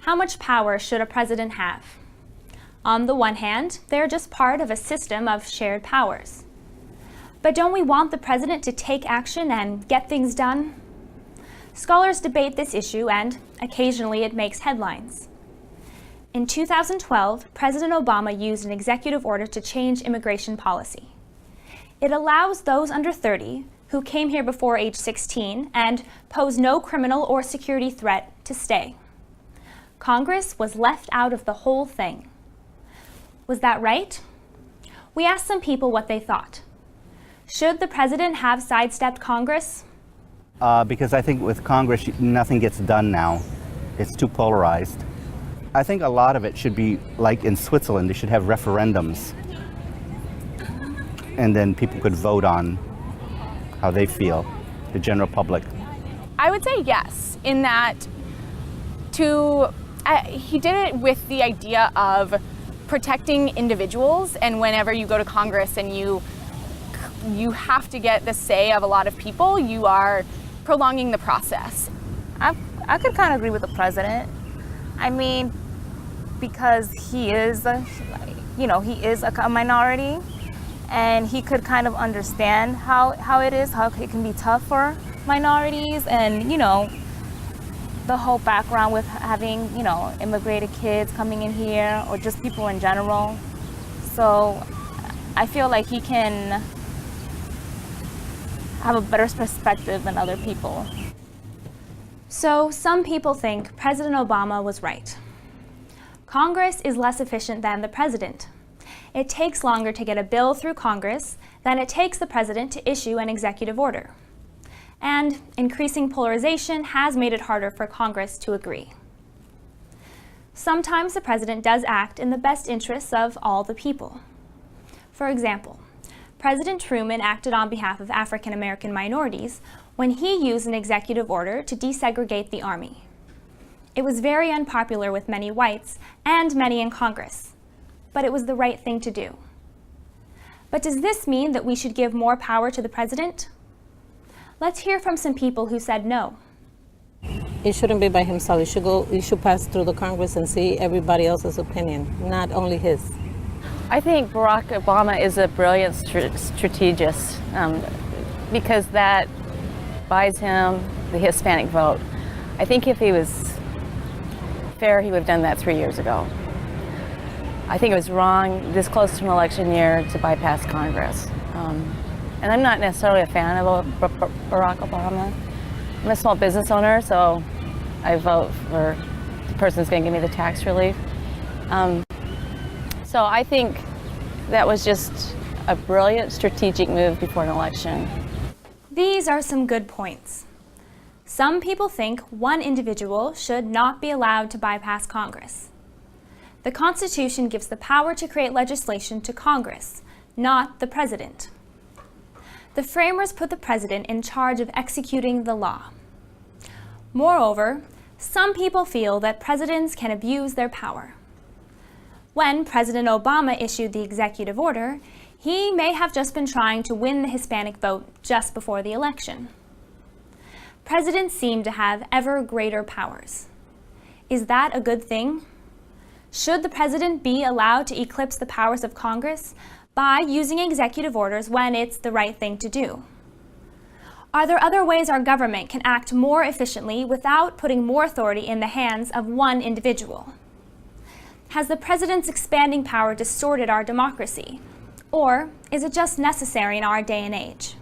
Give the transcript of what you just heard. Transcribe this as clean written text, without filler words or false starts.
How much power should a president have? On the one hand, they're just part of a system of shared powers. But don't we want the president to take action and get things done? Scholars debate this issue, and occasionally it makes headlines. In 2012, President Obama used an executive order to change immigration policy. It allows those under 30 who came here before age 16 and pose no criminal or security threat to stay. Congress was left out of the whole thing. Was that right? We asked some people what they thought. Should the president have sidestepped Congress? Because I think with Congress, nothing gets done now. It's too polarized. I think a lot of it should be like in Switzerland. They should have referendums. And then people could vote on how they feel, the general public. I would say yes, in that he did it with the idea of protecting individuals, and whenever you go to Congress and you have to get the say of a lot of people, you are prolonging the process. I could kind of agree with the president. I mean, because he is a minority, and he could kind of understand how it is, how it can be tough for minorities, and the whole background with having immigrated kids coming in here, or just people in general. So I feel like he can have a better perspective than other people. So some people think President Obama was right. Congress is less efficient than the president. It takes longer to get a bill through Congress than it takes the president to issue an executive order. And increasing polarization has made it harder for Congress to agree. Sometimes the president does act in the best interests of all the people. For example, President Truman acted on behalf of African American minorities when he used an executive order to desegregate the Army. It was very unpopular with many whites and many in Congress, but it was the right thing to do. But does this mean that we should give more power to the president? Let's hear from some people who said no. It shouldn't be by himself. It should pass through the Congress and see everybody else's opinion, not only his. I think Barack Obama is a brilliant strategist because that buys him the Hispanic vote. I think if he was fair, he would have done that 3 years ago. I think it was wrong this close to an election year to bypass Congress. And I'm not necessarily a fan of Barack Obama. I'm a small business owner, so I vote for the person who's going to give me the tax relief. So I think that was just a brilliant strategic move before an election. These are some good points. Some people think one individual should not be allowed to bypass Congress. The Constitution gives the power to create legislation to Congress, not the president. The framers put the president in charge of executing the law. Moreover, some people feel that presidents can abuse their power. When President Obama issued the executive order, he may have just been trying to win the Hispanic vote just before the election. Presidents seem to have ever greater powers. Is that a good thing? Should the president be allowed to eclipse the powers of Congress by using executive orders when it's the right thing to do? Are there other ways our government can act more efficiently without putting more authority in the hands of one individual? Has the president's expanding power distorted our democracy? Or is it just necessary in our day and age?